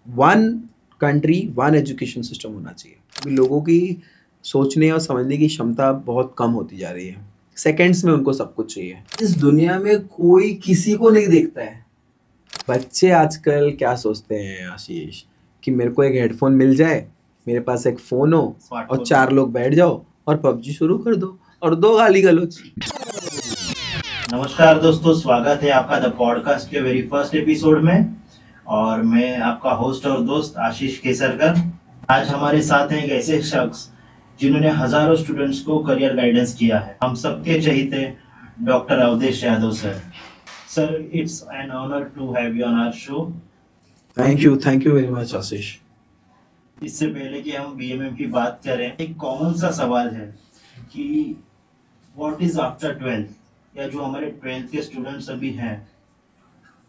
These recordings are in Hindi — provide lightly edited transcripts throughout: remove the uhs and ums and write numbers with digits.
One country one education system होना चाहिए। अभी लोगों की सोचने और समझने की क्षमता बहुत कम होती जा रही है। सेकंड्स में उनको सब कुछ चाहिए। इस दुनिया में कोई किसी को नहीं देखता है। बच्चे आजकल क्या सोचते हैं आशीष, कि मेरे को एक हेडफोन मिल जाए, मेरे पास एक फोन हो और 4 लोग बैठ जाओ और पबजी शुरू कर दो और 2 गाली गलौज। नमस्कार दोस्तों, स्वागत है आपका द पॉडकास्ट के वेरी फर्स्ट एपिसोड में। और मैं आपका होस्ट और दोस्त आशीष केसरकर। आज हमारे साथ हैं एक ऐसे शख्स जिन्होंने हजारों स्टूडेंट्स को करियर गाइडेंस किया है। हम सबके चहीते doctor Awadhesh Yadav sir. Sir, it's an honour to have you on our show. Thank you very much Ashish. इससे पहले कि हम बीएमएम की बात करें, एक कॉमन सा सवाल है कि व्हाट इज आफ्टर 12th, या जो हमारे 12th के स्टूडेंट्स अभी हैं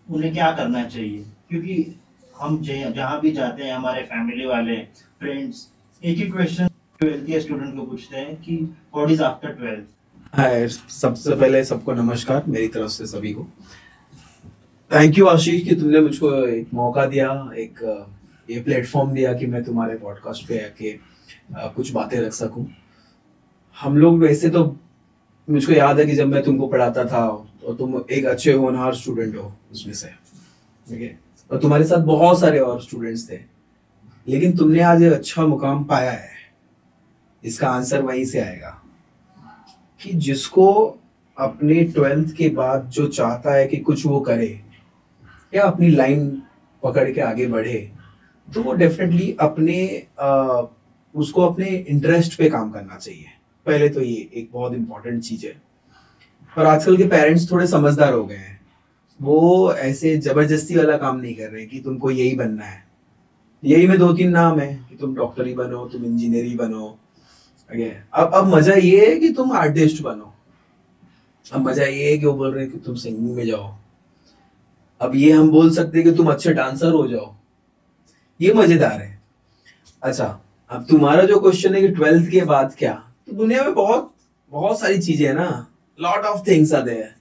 उन्हें क्या करना चाहिए। क्योंकि हम जहाँ भी जाते हैं, हमारे फैमिली वाले, फ्रेंड्स, एक ही क्वेश्चन 12th के स्टूडेंट को पूछते हैं कि व्हाट इज आफ्टर 12th। हाय, सबसे पहले सबको नमस्कार मेरी तरफ से सभी को। थैंक यू आशीष कि तुमने मुझको एक मौका दिया, एक ये प्लेटफॉर्म दिया कि मैं तुम्हारे पॉडकास्ट पे आके कुछ बातें रख सकूं। हम लोग वैसे तो, मुझको याद है कि जब मैं तुमको पढ़ाता था तो तुम एक अच्छे होनहार स्टूडेंट हो उसमें से, ठीक है, और तुम्हारे साथ बहुत सारे और स्टूडेंट्स थे, लेकिन तुमने आज एक अच्छा मुकाम पाया है। इसका आंसर वहीं से आएगा कि जिसको अपने 12th के बाद जो चाहता है कि कुछ वो करे या अपनी लाइन पकड़ के आगे बढ़े, तो वो डेफिनेटली उसको अपने इंटरेस्ट पे काम करना चाहिए। पहले तो ये एक बहुत इंपॉर्टेंट चीज है। और आजकल के पेरेंट्स थोड़े समझदार हो गए हैं, वो ऐसे जबरदस्ती वाला काम नहीं कर रहे कि तुमको यही बनना है। यही में 2-3 नाम है कि तुम डॉक्टर ही बनो, तुम इंजीनियर ही बनो। अब मजा ये है कि तुम आर्टिस्ट बनो। अब मजा ये है कि वो बोल रहे हैं कि तुम सिंगिंग में जाओ। अब ये हम बोल सकते हैं कि तुम अच्छे डांसर हो जाओ। ये मजेदार है। अच्छा, अब तुम्हारा जो क्वेश्चन है कि 12th के बाद क्या, तो दुनिया में बहुत बहुत सारी चीजें है ना। Lot of things are there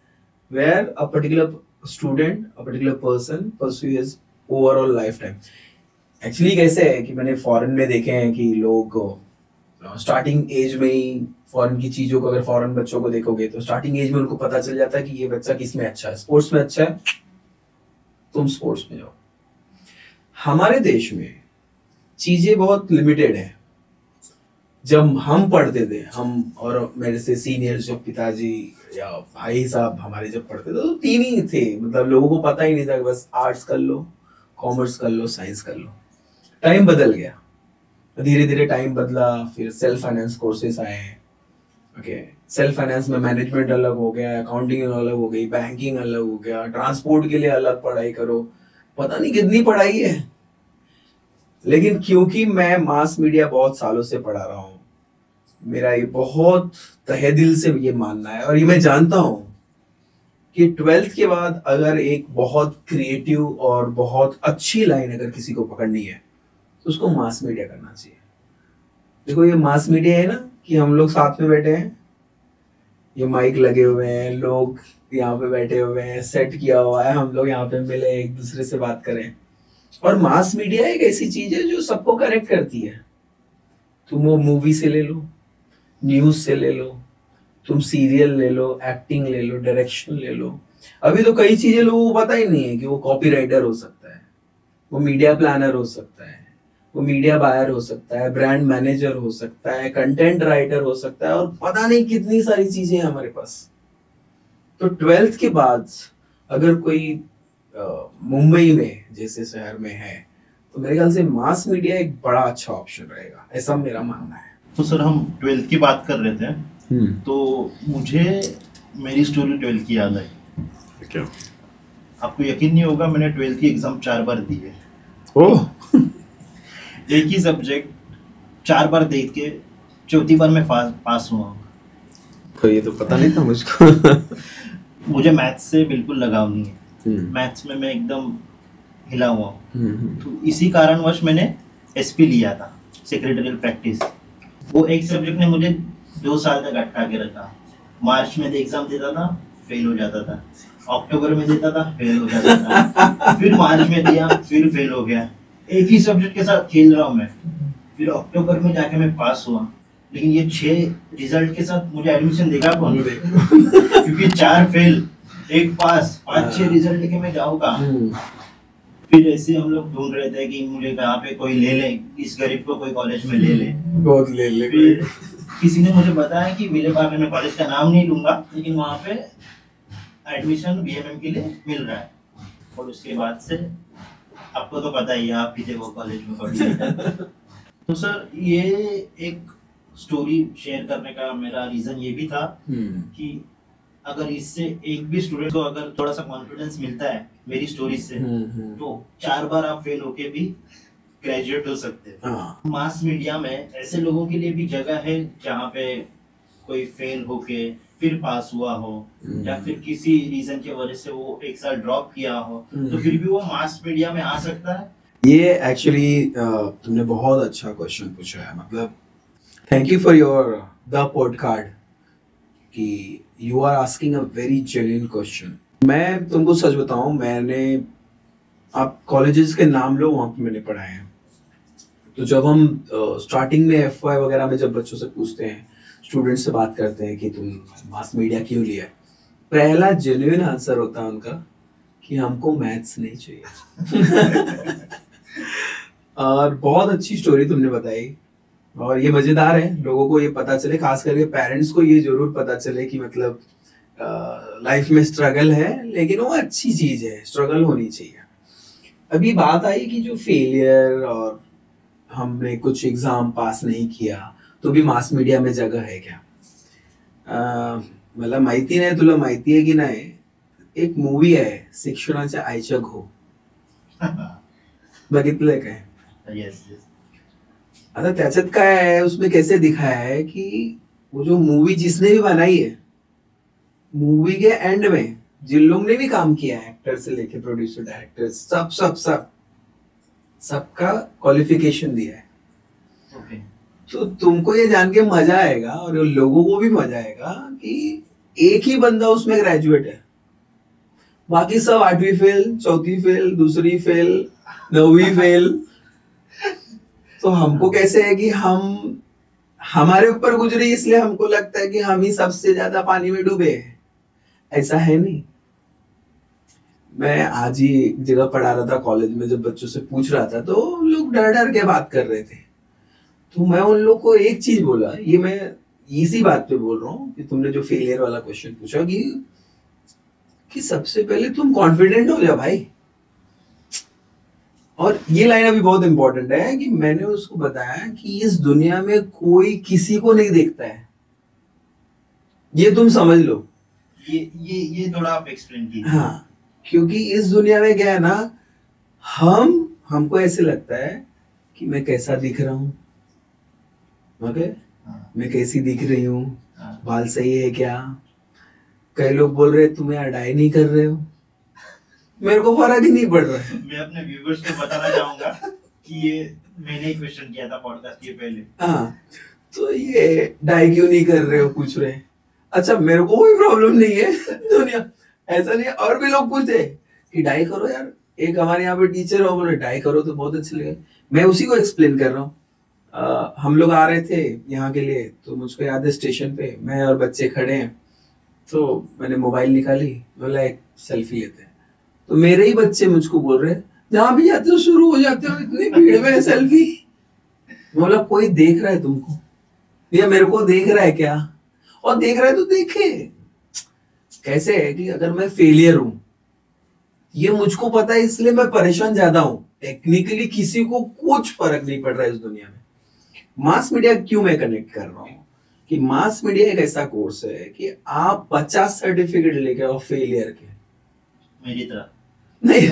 where a particular student, a particular person pursue his overall life time. Actually कैसे है कि मैंने फॉरेन में देखे हैं कि लोग स्टार्टिंग एज में ही फॉरेन की चीजों को, अगर फॉरेन बच्चों को देखोगे तो स्टार्टिंग एज में उनको पता चल जाता है कि ये बच्चा किस में अच्छा है। स्पोर्ट्स में अच्छा है, तुम स्पोर्ट्स में जाओ। हमारे देश में चीजें बहुत लिमिटेड है। जब हम पढ़ते थे, हम और मेरे से सीनियर्स, जो पिताजी या भाई साहब हमारे जब पढ़ते थे, तो 3 ही थे। मतलब लोगों को पता ही नहीं था कि बस आर्ट्स कर लो, कॉमर्स कर लो, साइंस कर लो। टाइम बदल गया, धीरे धीरे टाइम बदला, फिर सेल्फ फाइनेंस कोर्सेस आए। ओके, सेल्फ फाइनेंस में मैनेजमेंट अलग हो गया, अकाउंटिंग अलग हो गई, बैंकिंग अलग हो गया, ट्रांसपोर्ट के लिए अलग पढ़ाई करो, पता नहीं कितनी पढ़ाई है। लेकिन क्योंकि मैं मास मीडिया बहुत सालों से पढ़ा रहा हूँ, मेरा ये बहुत तहे दिल से ये मानना है, और ये मैं जानता हूँ कि 12th के बाद अगर एक बहुत क्रिएटिव और बहुत अच्छी लाइन अगर किसी को पकड़नी है तो उसको मास मीडिया करना चाहिए। देखो, ये मास मीडिया है ना कि हम लोग साथ में बैठे हैं, ये माइक लगे हुए हैं, लोग यहाँ पे बैठे हुए हैं, सेट किया हुआ है, हम लोग यहाँ पे मिले, एक दूसरे से बात करें। और मास मीडिया एक ऐसी चीज है जो सबको कनेक्ट करती है। तुम वो मूवी से ले लो, न्यूज से ले लो, तुम सीरियल ले लो, एक्टिंग ले लो, डायरेक्शन ले लो। अभी तो कई चीजें लोगों को पता ही नहीं है कि वो कॉपी राइटर हो सकता है, वो मीडिया प्लानर हो सकता है, वो मीडिया बायर हो सकता है, ब्रांड मैनेजर हो सकता है, कंटेंट राइटर हो सकता है, और पता नहीं कितनी सारी चीजें हैं हमारे पास। तो 12th के बाद अगर कोई मुंबई में जैसे शहर में है, तो मेरे ख्याल से मास मीडिया एक बड़ा अच्छा ऑप्शन रहेगा, ऐसा मेरा मानना है। तो सर, हम 12th की बात कर रहे थे, तो मुझे मेरी स्टोरी 12th की याद आई। क्या? आपको यकीन नहीं होगा, मैंने 12th की एग्जाम 4 बार दी है। ओह एक ही सब्जेक्ट 4 बार दे के 4थी बार मैं पास हुआ। तो ये तो पता नहीं था मुझको। मुझे मैथ्स से बिल्कुल लगाव नहीं है। मैथ्स में मैं एकदम हिला हुआ हूँ। तो इसी कारणवश मैंने एसपी लिया था, सेक्रेटरियल प्रैक्टिस। वो एक सब्जेक्ट ने मुझे 2 साल तक अटका के रखा। मार्च में एग्जाम देता था, फेल हो जाता था, अक्टूबर में देता था, फेल हो जाता था, फिर मार्च में दिया, फिर फेल हो गया। एक ही सब्जेक्ट के साथ खेल रहा हूँ मैं। फिर अक्टूबर में जाके मैं पास हुआ, लेकिन ये 6 रिजल्ट के साथ मुझे एडमिशन देगा कौन? क्योंकि 4 फेल, 1 पास, 5-6 रिजल्ट लेके मैं जाऊंगा। फिर ऐसे हम लोग ढूंढ रहे थे कि मुझे कहाँ पे कोई ले ले, इस गरीब को कोई कॉलेज में ले ले, बहुत ले ले। फिर किसी ने मुझे बताया कि विले पार्क में, कॉलेज का नाम नहीं लूंगा, लेकिन वहाँ पे एडमिशन बीएमएम के लिए मिल रहा है। और उसके बाद से आपको तो पता ही है, आप भी थे वो कॉलेज में पढ़े। तो सर ये एक स्टोरी शेयर करने का मेरा रीजन ये भी था कि अगर इससे एक भी स्टूडेंट को अगर थोड़ा सा कॉन्फिडेंस मिलता है मेरी स्टोरी से, तो 4 बार आप फेल होके भी ग्रेजुएट हो सकते हैं। मास मीडिया में ऐसे लोगों के लिए भी जगह है जहाँ पे कोई फेल होके फिर पास हुआ हो, या फिर किसी रीजन की वजह से वो 1 साल ड्रॉप किया हो, तो फिर भी वो मास मीडिया में आ सकता है। ये एक्चुअली तुमने बहुत अच्छा क्वेश्चन पूछा है। मतलब thank you for your the podcast कि you are asking a very genuine question. मैं तुमको सच बताऊं, मैंने आप कॉलेजेस के नाम लो, वहाँ पे मैंने पढ़ाए हैं। तो जब हम स्टार्टिंग में FY वगैरह में जब बच्चों से पूछते हैं, स्टूडेंट से बात करते हैं कि तुम मास मीडिया क्यों लिया, पहला जेन्युइन आंसर होता है उनका कि हमको मैथ्स नहीं चाहिए। और बहुत अच्छी स्टोरी तुमने बताई, और ये मजेदार है, लोगों को ये पता चले, खास करके पेरेंट्स को ये जरूर पता चले कि मतलब लाइफ में स्ट्रगल है, लेकिन वो अच्छी चीज है, स्ट्रगल होनी चाहिए। अभी बात आई कि जो फेलियर और हमने कुछ एग्जाम पास नहीं किया तो भी मास मीडिया में जगह है क्या? मला माहिती नाही, तुला माहिती आहे की नाही, एक मूवी आहे शिक्षणाच्या आईच्या घो, बघितलंय काय? Yes yes. आता त्याच्यात काय आहे, उसमें कैसे दिखाया है कि वो जो मूवी जिसने भी बनाई है, मूवी के एंड में जिन लोग ने भी काम किया है, एक्टर से लेके प्रोड्यूसर, डायरेक्टर, सब सब सब सबका क्वालिफिकेशन दिया है। ओके। तो तुमको ये जान के मजा आएगा और लोगों को भी मजा आएगा कि एक ही बंदा उसमें ग्रेजुएट है, बाकी सब 8वीं फेल, 4थी फेल, दूसरी फेल, 9वीं फेल। तो हमको कैसे है कि हम हमारे ऊपर गुजरी, इसलिए हमको लगता है कि हम ही सबसे ज्यादा पानी में डूबे हैं। ऐसा है नहीं। मैं आज ही एक जगह पढ़ा रहा था कॉलेज में, जब बच्चों से पूछ रहा था तो लोग डर डर के बात कर रहे थे। तो मैं उन लोग को एक चीज बोला, ये मैं इसी बात पे बोल रहा हूँ कि तुमने जो फेलियर वाला क्वेश्चन पूछा कि सबसे पहले तुम कॉन्फिडेंट हो जाओ भाई। और ये लाइन अभी बहुत इंपॉर्टेंट है कि मैंने उसको बताया कि इस दुनिया में कोई किसी को नहीं देखता है, ये तुम समझ लो। ये थोड़ा आप एक्सप्लेन कीजिए। हाँ, क्योंकि इस दुनिया में क्या है ना, हमको ऐसे लगता है कि मैं कैसा दिख रहा हूँ, ओके, मैं कैसी दिख रही हूँ, बाल सही है क्या, कई लोग बोल रहे तुम्हें अडाई नहीं कर रहे हो, मेरे को फर्क ही नहीं पड़ रहा है। मैं अपने व्यूअर्स को बताना चाहूंगा कि ये मैंने क्वेश्चन किया था पॉडकास्ट के पहले। हाँ, तो ये डाई क्यों नहीं कर रहे हो पूछ रहे। अच्छा, मेरे को कोई प्रॉब्लम नहीं है, दुनिया ऐसा नहीं है। और भी लोग पूछते कि डाई करो यार, एक हमारे यहाँ पे टीचर हो, बोले डाई करो तो बहुत अच्छे लगे। मैं उसी को एक्सप्लेन कर रहा हूँ। हम लोग आ रहे थे यहाँ के लिए, तो मुझको याद है स्टेशन पे मैं और बच्चे खड़े हैं, तो मैंने मोबाइल निकाली, बोला एक सेल्फी लेते हैं। तो मेरे ही बच्चे मुझको बोल रहे, जहाँ भी जाते हो शुरू हो जाते हो इतनी भीड़ में सेल्फी। बोला कोई देख रहा है तुमको, या मेरे को देख रहा है क्या? और देख रहा है तो देखे। कैसे है कि अगर मैं फेलियर हूं, ये मुझको पता है, इसलिए मैं परेशान ज्यादा हूं। टेक्निकली किसी को कुछ फर्क नहीं पड़ रहा है इस दुनिया में। मास मीडिया क्यों मैं कनेक्ट कर रहा हूं कि मास मीडिया एक ऐसा कोर्स है कि आप 50 सर्टिफिकेट लेके आओ फेलियर के, मेरी तरह नहीं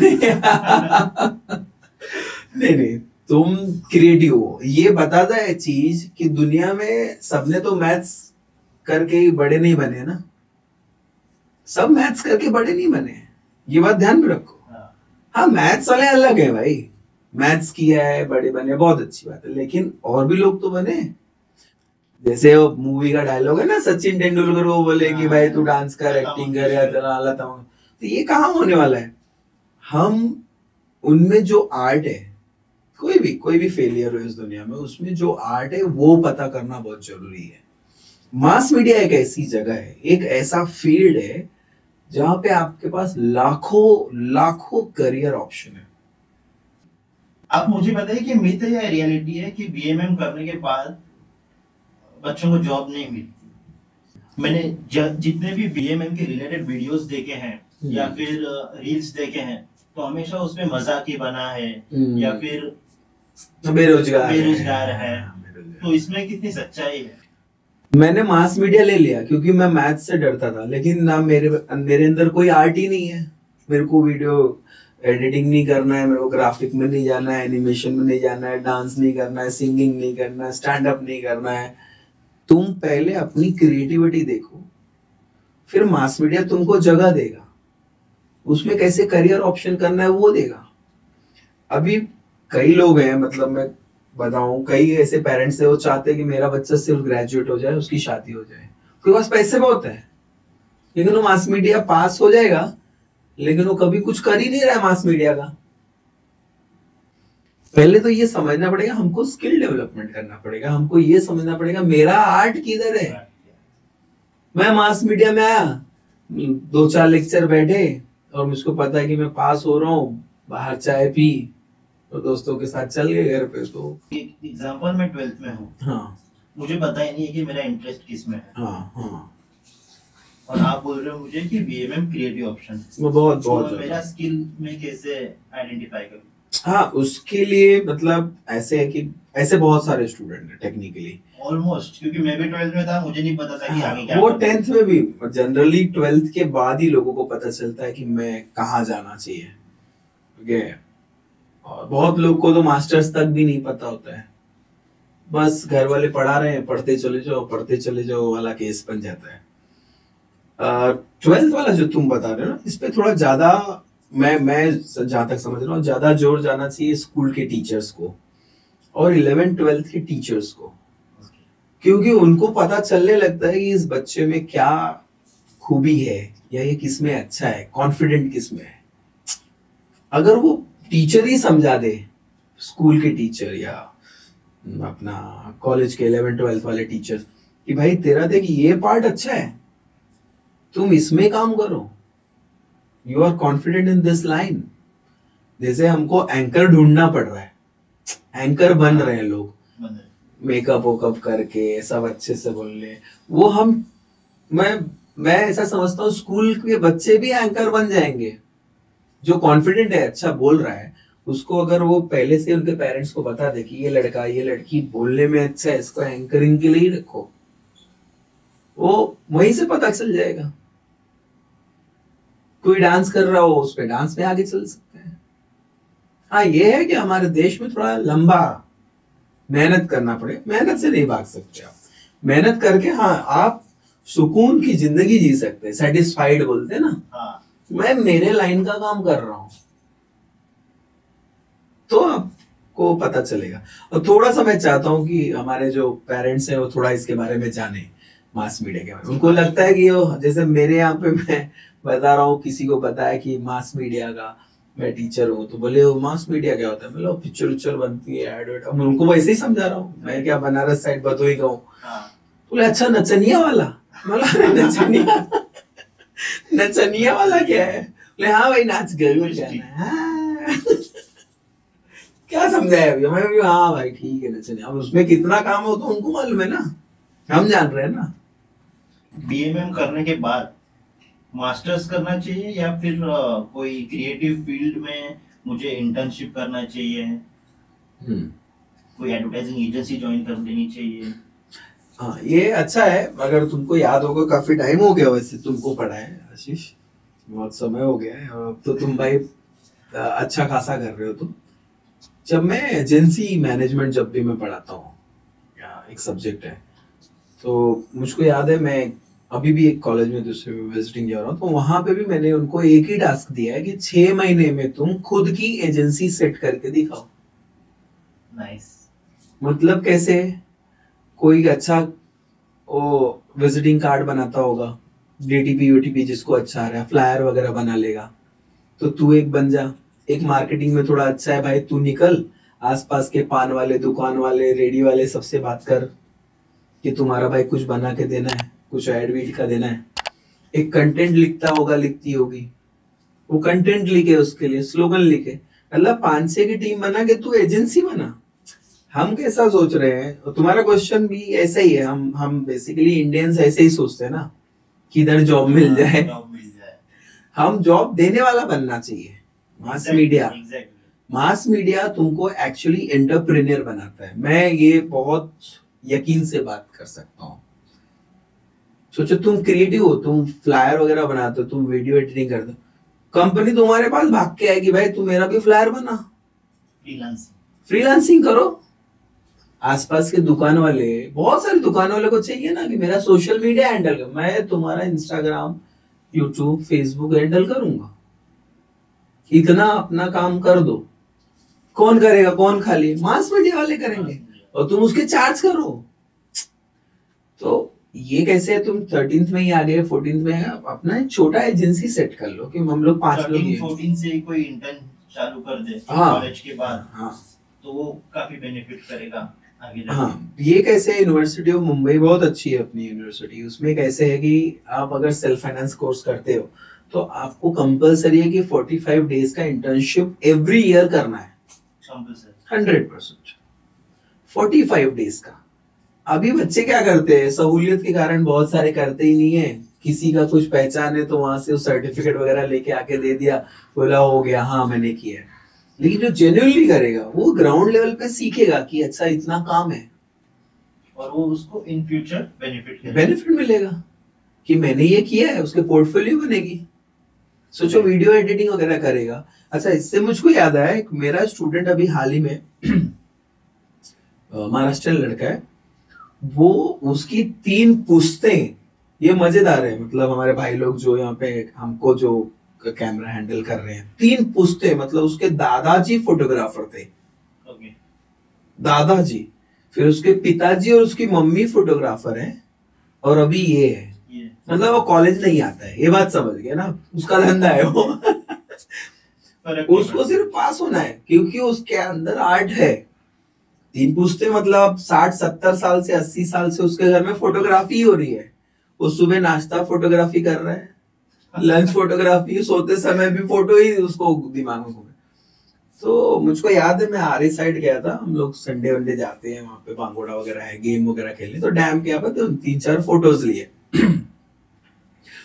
नहीं नहीं, तुम क्रिएटिव हो। ये बताता है चीज कि दुनिया में सबने तो मैथ्स करके ही बड़े नहीं बने ना, सब मैथ्स करके बड़े नहीं बने, ये बात ध्यान में रखो। हाँ, मैथ्स वाले अलग है भाई, मैथ्स किया है बड़े बने, बहुत अच्छी बात है, लेकिन और भी लोग तो बने। जैसे वो मूवी का डायलॉग है ना, सचिन तेंदुलकर को बोले कि भाई तू डांस कर, एक्टिंग कर, या चला, तो ये कहाँ होने वाला है। हम उनमें जो आर्ट है कोई भी फेलियर हो इस दुनिया में, उसमें जो आर्ट है वो पता करना बहुत जरूरी है। मास मीडिया एक ऐसी जगह है, एक ऐसा फील्ड है जहां पे आपके पास लाखों लाखों करियर ऑप्शन है। आप मुझे बताइए कि मिथ है या रियलिटी है कि बीएमएम करने के बाद बच्चों को जॉब नहीं मिलती? मैंने जितने भी बीएमएम के रिलेटेड वीडियोस देखे हैं या फिर रील्स देखे हैं, तो हमेशा उसमें मजाक ही बना है या फिर बेरोजगार है। तो इसमें कितनी सच्चाई है? मैंने मास मीडिया ले लिया क्योंकि मैं मैथ से डरता था, लेकिन ना मेरे अंदर कोई आर्ट ही नहीं है। मेरे को वीडियो एडिटिंग नहीं करना है, मेरे को ग्राफिक में नहीं जाना है, एनिमेशन में नहीं जाना है, डांस नहीं करना है, सिंगिंग नहीं करना है, स्टैंड अप नहीं करना है। तुम पहले अपनी क्रिएटिविटी देखो, फिर मास मीडिया तुमको जगह देगा, उसमें कैसे करियर ऑप्शन करना है वो देगा। अभी कई लोग हैं, मतलब मैं बताऊं, कई ऐसे पेरेंट्स है वो चाहते हैं कि मेरा बच्चा सिर्फ ग्रेजुएट हो जाए, उसकी शादी हो जाए, उसके पास पैसे बहुत है, लेकिन वो मास मीडिया पास हो जाएगा, लेकिन वो कभी कुछ कर ही नहीं रहा है मास मीडिया का। पहले तो ये समझना पड़ेगा, हमको स्किल डेवलपमेंट करना पड़ेगा, हमको ये समझना पड़ेगा मेरा आर्ट किधर है। मैं मास मीडिया में आया, 2-4 लेक्चर बैठे और मुझको पता है कि मैं पास हो रहा हूँ, बाहर चाय पी तो दोस्तों के साथ चल गए घर पे। तो एक एग्जांपल, मैं 12th में हूँ, हाँ, मुझे पता ही नहीं है कि मेरा इंटरेस्ट किस में है। हाँ हाँ, और आप बोल रहे हो मुझे कि बीएमएम क्रिएटिव ऑप्शन है, वो बहुत तो मेरा स्किल में कैसे आइडेंटिफाई करूं? हाँ, उसके लिए मतलब ऐसे है कि ऐसे बहुत सारे स्टूडेंट हैं टेक्निकली ऑलमोस्ट, क्योंकि मैं भी 12th में था, मुझे नहीं पता था कि आगे क्या। वो 10th में भी, जनरली 12th के बाद ही लोगों को पता चलता है कि मैं कहाँ जाना चाहिए। ओके, और बहुत लोग को तो मास्टर्स तक भी नहीं पता होता है, बस घर वाले पढ़ा रहे हैं, पढ़ते चले जाओ वाला केस बन जाता है। 12th वाला जो तुम बता रहे हो ना, इस पे थोड़ा ज्यादा मैं जहां तक समझ रहा हूँ ज्यादा जोर जाना चाहिए स्कूल के टीचर्स को और 11th 12th के टीचर्स को, क्योंकि उनको पता चलने लगता है कि इस बच्चे में क्या खूबी है या ये किसमें अच्छा है, कॉन्फिडेंट किसमें है। अगर वो टीचर ही समझा दे, स्कूल के टीचर या अपना कॉलेज के 11th 12th वाले टीचर, कि भाई तेरा देख ये पार्ट अच्छा है, तुम इसमें काम करो, you are confident in this line. जैसे हमको एंकर ढूंढना पड़ रहा है, एंकर बन रहे हैं लोग, मेकअप वोकअप करके सब अच्छे से बोल ले, वो हम मैं ऐसा समझता हूँ स्कूल के बच्चे भी एंकर बन जाएंगे। जो कॉन्फिडेंट है, अच्छा बोल रहा है, उसको अगर वो पहले से उनके पेरेंट्स को बता दे कि ये लड़का ये लड़की बोलने में अच्छा है, इसको एंकरिंग के लिए ही रखो, वो वहीं से पता चल जाएगा। कोई डांस कर रहा हो, उस पे डांस में आगे चल सकते हैं। हाँ, ये है कि हमारे देश में थोड़ा लंबा मेहनत करना पड़े, मेहनत से नहीं भाग सकते आप, मेहनत करके हाँ आप सुकून की जिंदगी जी सकते हैं, सेटिस्फाइड बोलते हैं ना। हाँ। मैं मेरे लाइन का काम कर रहा हूं, तो आपको पता चलेगा। और थोड़ा सा मैं चाहता हूं कि हमारे जो पेरेंट्स हैं वो थोड़ा इसके बारे में जाने, मास मीडिया के बारे में। उनको लगता है कि जैसे मेरे यहाँ पे मैं बता रहा हूँ, किसी को बताया कि मास मीडिया का मैं टीचर हूँ, तो बोले वो मास मीडिया क्या होता है, मतलब पिक्चर उच्चर बनती है, एड, मैं उनको वैसे ही समझा रहा हूँ, मैं क्या बनारस साइड भदोही का हूँ। बोले अच्छा नचनिया वाला, मतलब नचनिया वाला क्या है? बोले हाँ भाई नाच गए जाना। क्या समझाया अभी? मैं भी हाँ भाई ठीक है नचनिया, अब उसमें कितना काम हो तो उनको मालूम है ना, हम जान रहे हैं ना। बीएमएम करने के बाद मास्टर्स करना चाहिए या फिर कोई क्रिएटिव फील्ड में मुझे इंटर्नशिप करना चाहिए, कोई एडवर्टाइजिंग एजेंसी ज्वाइन कर लेनी चाहिए? हाँ, ये अच्छा है। अगर तुमको याद होगा, काफी टाइम हो गया वैसे तुमको पढ़ा है आशीष, बहुत समय हो गया है, अब तो तुम भाई अच्छा खासा कर रहे हो। तो जब मैं एजेंसी मैनेजमेंट जब भी मैं पढ़ाता हूँ, या एक सब्जेक्ट है, तो मुझको याद है मैं अभी भी एक कॉलेज में दूसरे विजिटिंग जा रहा हूँ, तो वहां पे भी मैंने उनको एक ही टास्क दिया है कि 6 महीने में तुम खुद की एजेंसी सेट करके दिखाओ। नाइस। मतलब कैसे? कोई अच्छा वो विजिटिंग कार्ड बनाता होगा, डीटीपी यूटीपी जिसको अच्छा आ रहा है, फ्लायर वगैरह बना लेगा, तो तू एक बन जा। एक मार्केटिंग में थोड़ा अच्छा है भाई, तू निकल आसपास के पान वाले, दुकान वाले, रेडी वाले सबसे बात कर कि तुम्हारा भाई कुछ बना के देना है, कुछ ऐड वीड का देना है। एक कंटेंट लिखता होगा, लिखती होगी, वो कंटेंट लिखे, उसके लिए स्लोगन लिखे। मतलब 500 की टीम बना के तू एजेंसी बना। हम कैसा सोच रहे हैं, और तुम्हारा क्वेश्चन भी ऐसा ही है। हम बेसिकली इंडियंस ऐसे ही सोचते हैं ना, कि इधर जॉब मिल जाए। हम जॉब देने वाला बनना चाहिए। मास मीडिया, मास मीडिया तुमको एक्चुअली एंटरप्रेन्योर बनाता है। मैं ये बहुत यकीन से बात कर सकता हूँ। सोचो तुम क्रिएटिव हो, तुम फ्लायर वगैरह बनाते हो, तुम वीडियो एडिटिंग करते हो, कंपनी तुम्हारे पास भाग के आएगी, भाई तू मेरा भी फ्लायर बना, फ्रीलांसिंग करो। आसपास के दुकान वाले, बहुत सारे दुकान वाले को चाहिए ना कि मेरा सोशल मीडिया हैंडल कर, मैं तुम्हारा इंस्टाग्राम, यूट्यूब, फेसबुक हैंडल करूंगा, इतना अपना काम कर दो। कौन करेगा, कौन खाली, मास मीडिया वाले करेंगे, और तुम उसके चार्ज करो। तो ये कैसे है, तुम 13th में ही आ गए, 14th में अपना एक छोटा एजेंसी सेट कर लो कि हम लोग 5 लोग 14 से कोई इंटर्न चालू कर दे कॉलेज के बाद। हाँ, तो वो काफी बेनिफिट करेगा आगे जाके। हाँ, ये कैसे, यूनिवर्सिटी ऑफ मुंबई बहुत अच्छी है अपनी यूनिवर्सिटी। उसमें कैसे है कि आप अगर सेल्फ फाइनेंस कोर्स करते हो तो आपको कंपलसरी है कि 45 डेज का इंटर्नशिप एवरी ईयर करना है, 100%, 45 डेज का। अभी बच्चे क्या करते हैं, सहूलियत के कारण बहुत सारे करते ही नहीं है। किसी का कुछ पहचान है तो वहां से सर्टिफिकेट वगैरह लेके आके दे दिया, बोला हो गया, हाँ मैंने किया है। लेकिन जो जेन्युइनली करेगा वो ग्राउंड लेवल पे सीखेगा कि अच्छा इतना काम है, और वो उसको इन फ्यूचर बेनिफिट मिलेगा कि मैंने ये किया है, उसके पोर्टफोलियो बनेगी। सोचो वीडियो एडिटिंग वगैरह करेगा। अच्छा, इससे मुझको याद आया, एक मेरा स्टूडेंट अभी हाल ही में महाराष्ट्रियन लड़का है, वो उसकी 3 पुश्तें, ये मजेदार है, मतलब हमारे भाई लोग जो यहाँ पे हमको जो कैमरा हैंडल कर रहे हैं, 3 पुश्तें, मतलब उसके दादाजी फोटोग्राफर थे, दादाजी, फिर उसके पिताजी और उसकी मम्मी फोटोग्राफर हैं, और अभी ये है। मतलब वो कॉलेज नहीं आता है, ये बात समझ गया ना, उसका धंधा है वो। उसको सिर्फ पास होना है क्योंकि उसके अंदर आर्ट है। 3 पुश्ते मतलब 60-70 साल से 80 साल से उसके घर में फोटोग्राफी हो रही है। वो सुबह नाश्ता फोटोग्राफी कर रहा है, लंच फोटोग्राफी, सोते समय भी फोटो ही उसको दिमाग में घूमे। तो मुझको याद है, मैं आरे साइड गया था, हम लोग संडे वनडे जाते हैं वहां पे, बांगोड़ा वगैरह है, गेम वगैरह खेलने, तो डैम के यहाँ पे तो 3-4 फोटोज लिए।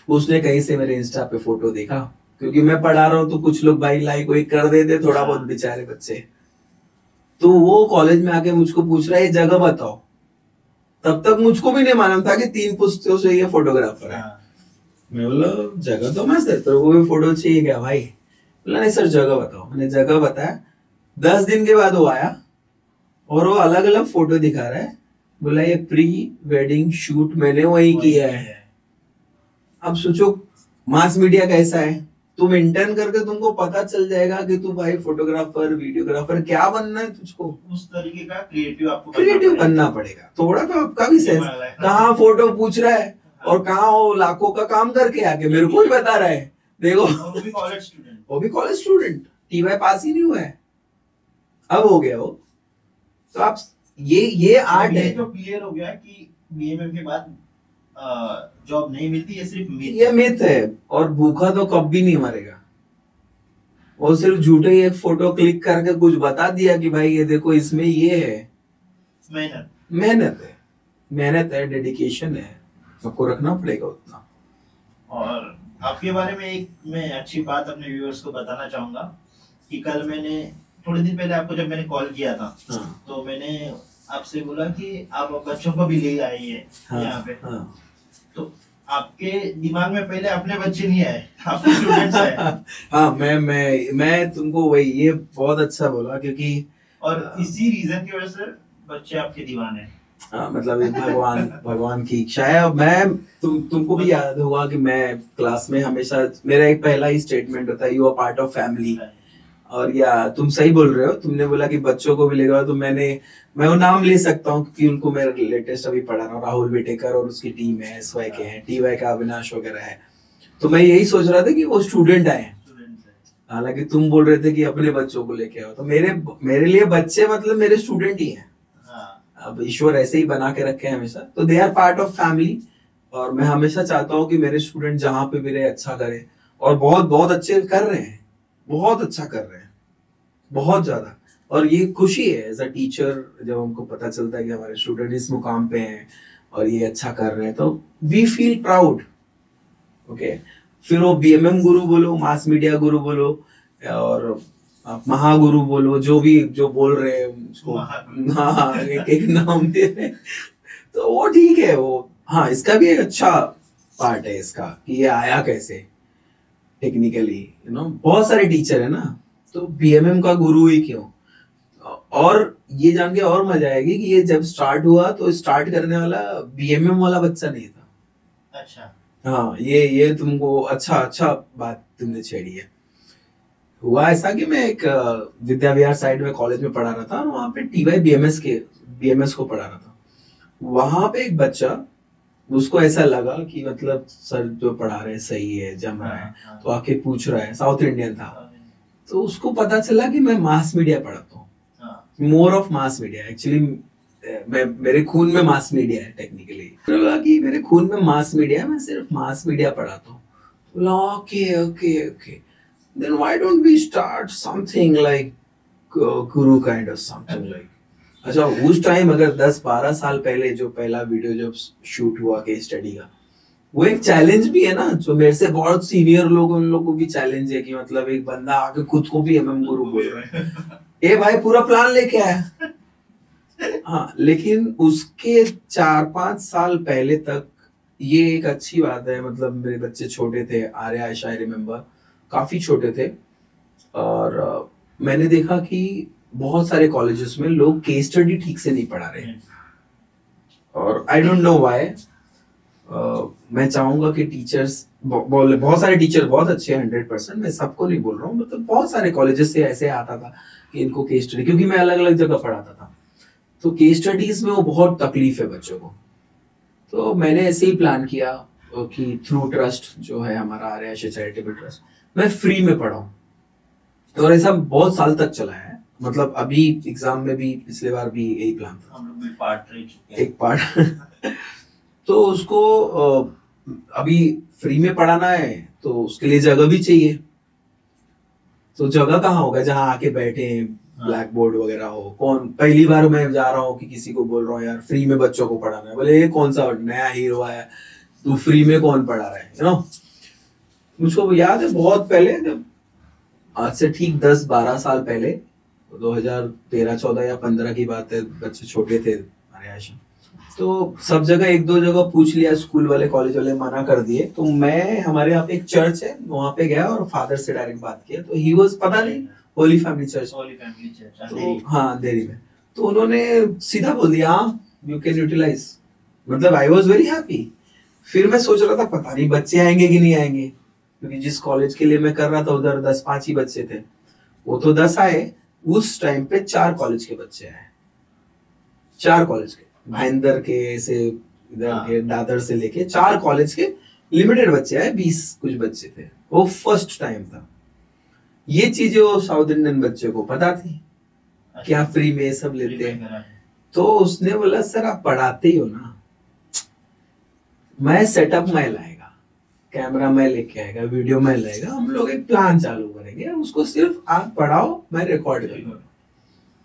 उसने कहीं से मेरे इंस्टा पे फोटो देखा, क्योंकि मैं पढ़ा रहा हूँ तो कुछ लोग भाई लाइक कोई कर देते थोड़ा बहुत, बेचारे बच्चे। तो वो कॉलेज में आके मुझको पूछ रहा है ये जगह बताओ। तब तक मुझको भी नहीं मालूम था कि 3 पुश्तों से ये फोटोग्राफर है। मैं बोला जगह तो मस्त है, तो वो भी फोटो चाहिए क्या भाई? बोला नहीं सर जगह बताओ। मैंने जगह बताया। 10 दिन के बाद वो आया और वो अलग अलग फोटो दिखा रहा है। बोला ये प्री वेडिंग शूट मैंने वही किया है। अब सोचो मास मीडिया कैसा है, तुम इंटर्न करके तुमको पता चल जाएगा कि तू भाई फोटोग्राफर, वीडियोग्राफर क्या बनना है तुझको। उस तरीके का क्रिएटिव बनना पड़ेगा। थोड़ा तो आपका भी सेंस, कहाँ फोटो पूछ रहा है और कहाँ वो लाखों का काम करके आके मेरे को ही बता रहा है। देखो वो भी कॉलेज स्टूडेंट, टीवाई पास ही नहीं हुआ है, अब हो गया वो। तो आप ये आर्ट है। तो क्लियर हो गया कि बीएमएम के बाद जॉब नहीं मिलती, ये सिर्फ मिथ, ये मिथ है। और भूखा तो कभी नहीं मरेगा। वो सिर्फ झूठे ही एक फोटो क्लिक करके कुछ बता दिया कि भाई ये देखो इसमें ये है। मेहनत है, डेडिकेशन है, सबको रखना पड़ेगा उतना। और आपके बारे में एक मैं अच्छी बात अपने व्यूअर्स को बताना चाहूंगा कि कल मैंने थोड़े दिन पहले आपको जब मैंने कॉल किया था, तो मैंने आपसे बोला कि आप बच्चों को भी ले आइए यहाँ पे। तो आपके दिमाग में पहले अपने बच्चे नहीं आए, आपके स्टूडेंट्स आए। हाँ, मैं तुमको वही, ये बहुत अच्छा बोला, क्योंकि और इसी रीजन की वजह से बच्चे आपके दीवाने हैं। हाँ, मतलब भगवान की इच्छा है। मैं तुमको भी याद होगा कि मैं क्लास में हमेशा मेरा एक पहला ही स्टेटमेंट होता है, you are part of family. और या तुम सही बोल रहे हो, तुमने बोला कि बच्चों को भी लेगा, तो मैं वो नाम ले सकता हूँ क्योंकि उनको मैं लेटेस्ट अभी पढ़ा रहा हूँ, राहुल बेटेकर और उसकी टीम है, SY के हैं, TY का अविनाश वगैरह है। तो मैं यही सोच रहा था कि वो स्टूडेंट आए। हालांकि तुम बोल रहे थे कि अपने बच्चों को लेके आओ, तो मेरे मेरे लिए बच्चे मतलब मेरे स्टूडेंट ही हैं। हाँ। अब ईश्वर ऐसे ही बना के रखे हैं हमेशा, तो they are part of family. और मैं हमेशा चाहता हूँ कि मेरे स्टूडेंट जहाँ पे भी रहे अच्छा करें, और बहुत बहुत अच्छे कर रहे हैं, बहुत अच्छा कर रहे हैं, बहुत ज्यादा। और ये खुशी है एज अ टीचर, जब हमको पता चलता है कि हमारे स्टूडेंट इस मुकाम पे हैं और ये अच्छा कर रहे हैं, तो वी फील प्राउड। ओके, फिर वो बीएमएम गुरु बोलो, मास मीडिया गुरु बोलो, और आप महागुरु बोलो, जो भी जो बोल रहे हैं उसको, महागुरु। हाँ हाँ, एक एक नाम दे रहे हैं, तो वो ठीक है वो। हाँ, इसका भी एक अच्छा पार्ट है इसका कि ये आया कैसे टेक्निकली, बहुत सारे टीचर है ना, तो बीएमएम का गुरु ही क्यों। और ये जान के और मजा आएगी कि ये जब स्टार्ट हुआ तो स्टार्ट करने वाला बीएमएम वाला बच्चा नहीं था। अच्छा। हाँ, ये तुमको अच्छा अच्छा बात तुमने छेड़ी है। हुआ ऐसा कि मैं एक विद्या विहार साइड में कॉलेज में पढ़ा रहा था, और वहाँ पे टीवाई बीएमएस को पढ़ा रहा था। वहां पे एक बच्चा, उसको ऐसा लगा कि मतलब सर जो पढ़ा रहे हैं सही है, जम रहा है, हाँ, तो आके पूछ रहा है, साउथ इंडियन था। हाँ, तो उसको पता चला कि मैं मास मीडिया पढ़ाता हूँ, हाँ, more of mass media actually. मैं, मेरे खून में मास मीडिया है टेक्निकली, तो लगा कि मेरे खून में मास मीडिया है, मैं सिर्फ मास मीडिया पढ़ाता हूँ। बोला okay okay okay, then why don't we start something like guru kind of something like. अच्छा, उस टाइम अगर 10-12 साल पहले जो पहला वीडियो जब शूट हुआ केस स्टडी का, वो एक चैलेंज भी है ना, जो मेरे से बहुत सीनियर लोग, उन लोगों को भी चैलेंज है कि मतलब एक बंदा आके खुद को भी एमएम गुरु बोल रहा है। ए भाई, पूरा प्लान लेके आया। हाँ, लेकिन उसके 4-5 साल पहले तक ये एक अच्छी बात है, मतलब मेरे बच्चे छोटे थे, आर्या आयशा आई रिमेम्बर, काफी छोटे थे। और मैंने देखा कि बहुत सारे कॉलेजेस में लोग केस स्टडी ठीक से नहीं पढ़ा रहे, और आई डोंट नो व्हाई। मैं चाहूंगा कि टीचर्स, बहुत सारे टीचर बहुत अच्छे हैं 100%, मैं सबको नहीं बोल रहा हूँ, मतलब बहुत सारे कॉलेजेस से ऐसे आता था कि इनको केस स्टडी, क्योंकि मैं अलग अलग जगह पढ़ाता था, तो केस स्टडीज में वो बहुत तकलीफ है बच्चों को। तो मैंने ऐसे ही प्लान किया कि थ्रू ट्रस्ट जो है हमारा आर्या चैरिटेबल ट्रस्ट, मैं फ्री में पढ़ाऊं। और ऐसा बहुत साल तक चला है, मतलब अभी एग्जाम में भी पिछले बार भी यही प्लान था, हम लोग भी पार्ट रह चुके हैं। एक पार्ट। तो उसको अभी फ्री में पढ़ाना है, तो उसके लिए जगह भी चाहिए। तो जगह कहाँ होगा जहाँ आके बैठे, ब्लैक बोर्ड वगैरह हो। कौन, पहली बार मैं जा रहा हूँ कि किसी को बोल रहा हूँ यार फ्री में बच्चों को पढ़ाना है, बोले ये कौन सा नया हीरो है, तू फ्री में कौन पढ़ा रहा है, मुझको याद है बहुत पहले, जब आज से ठीक 10-12 साल पहले, 2013-14 या 15 की बात है, बच्चे छोटे थे हमारे आशा, तो सब जगह एक दो जगह पूछ लिया, स्कूल वाले कॉलेज वाले मना कर दिए, तो मैं, हमारे यहाँ पे एक चर्च है, वहां पे गया और फादर से डायरेक्ट बात किया, तो ही वाज, पता नहीं, होली फैमिली चर्च, तो हाँ अंधेरी में, तो उन्होंने सीधा बोल दिया हाँ यू कैन यूटिलाइज। मतलब आई वाज वेरी हैप्पी। फिर मैं सोच रहा था पता नहीं बच्चे आएंगे कि नहीं आएंगे, क्योंकि जिस कॉलेज के लिए मैं कर रहा था उधर 10-5 ही बच्चे थे, वो तो 10 आए। उस टाइम पे 4 कॉलेज के बच्चे आए, 4 कॉलेज के, भाईंदर के से इधर के दादर से लेके 4 कॉलेज के लिमिटेड बच्चे आए, 20 कुछ बच्चे थे। वो फर्स्ट टाइम था। ये चीजें वो साउथ इंडियन बच्चे को पता थी क्या फ्री में सब लेते हैं। तो उसने बोला सर आप पढ़ाते ही हो ना, मैं सेटअप मैं लाएगा, कैमरा मैं लेके आएगा, वीडियो मैं लाएगा, हम लोग एक प्लान चालू करेंगे, उसको सिर्फ आप पढ़ाओ, मैं रिकॉर्ड करूंगा।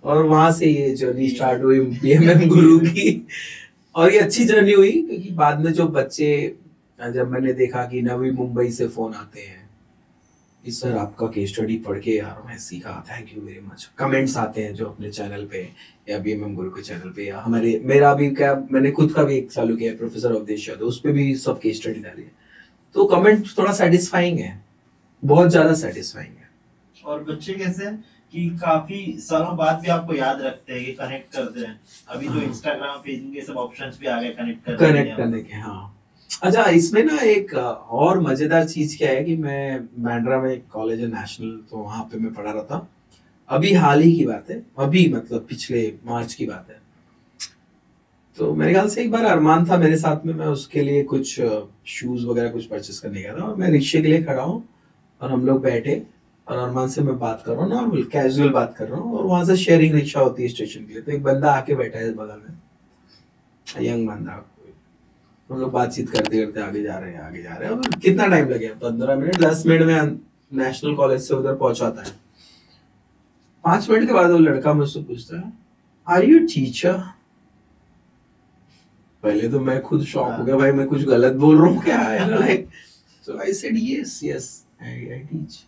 और वहां से ये जर्नी स्टार्ट हुई बीएमएम गुरु की। और ये अच्छी जर्नी हुई, क्योंकि बाद में जो बच्चे, जब मैंने देखा कि नवी मुंबई से फोन आते हैं कि सर आपका केस स्टडी पढ़ के यार मैं सीखा, thank you very much, comments आते हैं जो अपने चैनल पे या बीएमएम गुरु के चैनल पे, या हमारे, मेरा भी क्या, मैंने खुद का भी एक चालू किया है प्रोफेसर अवधेश यादव, उस पे भी सब केस स्टडी डाली है, तो कमेंट थोड़ा सेटिस्फाइंग है, बहुत ज्यादा सेटिस्फाइंग है। और बच्चे कैसे हैं कि काफी सालों बाद भी आपको याद रखते हैं, कनेक्ट करते हैं। अभी तो इंस्टाग्राम फेसबुक ये सब ऑप्शंस भी आ गए कनेक्ट करने के। हाँ, अच्छा, इसमें ना एक और मजेदार चीज क्या है कि मैं बैंड्रा में एक कॉलेज है नेशनल, तो वहां पे मैं पढ़ा रहा था, अभी हाल ही की बात है, अभी मतलब पिछले मार्च की बात है। तो मेरे ख्याल से एक बार अरमान था मेरे साथ में, मैं उसके लिए कुछ शूज वगैरह कुछ परचेस करने गया था, और मैं रिक्शे के लिए खड़ा हूँ और हम लोग बैठे, और अरमान से मैं बात कर रहा हूँ, नॉर्मल कैजुअल बात कर रहा हूँ, और वहां से शेयरिंग रिक्शा होती है स्टेशन के लिए, तो एक बंदा आके बैठा है बगल में, यंग बंदा। हम लोग बातचीत करते करते आगे जा रहे हैं, आगे जा रहे हैं। अब कितना टाइम लगे, 15 मिनट, 10 मिनट में नेशनल कॉलेज से उधर पहुंचाता है। 5 मिनट के बाद वो लड़का मुझसे पूछता है, आर यू टीचर? पहले तो मैं खुद शॉक हो गया, भाई मैं कुछ गलत बोल रहा हूँ क्या है, like so I said yes yes I teach,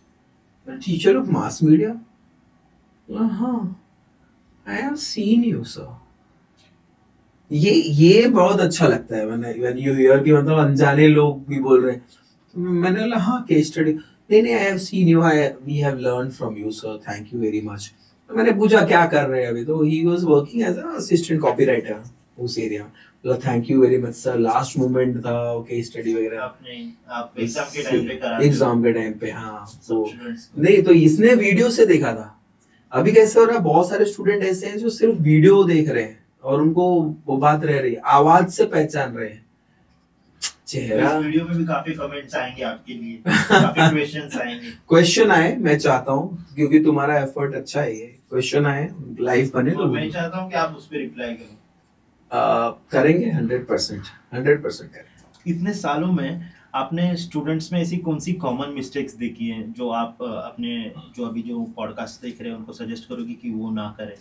teacher of mass media? हाँ, I have seen you sir. ये बहुत अच्छा लगता है व्हेन यू हियर कि मतलब अनजाने लोग भी बोल रहे हैं। तो मैंने बोला हाँ, केस स्टडी। नहीं नहीं, I have seen you, I we have learn from you sir, thank you very much. तो मैंने पूछा क्या कर रहे हैं अभी, तो he was working as a assistant copywriter उस एरिया में। बोला thank you very much sir, last moment था केस स्टडी वगैरह आपने आप एग्जाम के टाइम पे करा, एग्जाम के टाइम पे, हाँ। तो नहीं, तो इसने वीडियो से देखा था। अभी कैसे हो रहा है, बहुत सारे स्टूडेंट ऐसे हैं जो सिर्फ वीडियो देख रहे हैं और उनको वो बात रह रही है, आवाज से पहचान रहे हैं, चेहरा। इस वीडियो में भी काफी कमेंट्स आएंगे आपके लिए, काफी क्वेश्चंस आएंगे। क्वेश्चन आए, मैं चाहता हूँ क्योंकि तुम्हारा एफर्ट अच्छा है, ये क्वेश्चन आए लाइव बने तो मैं चाहता हूँ कि आप उस पर रिप्लाई करो। करेंगे 100% करेंगे। इतने सालों में आपने स्टूडेंट्स में ऐसी कौन सी कॉमन मिस्टेक्स देखी हैं जो आप अपने जो अभी जो पॉडकास्ट देख रहे हैं उनको सजेस्ट करोगे कि वो ना करें?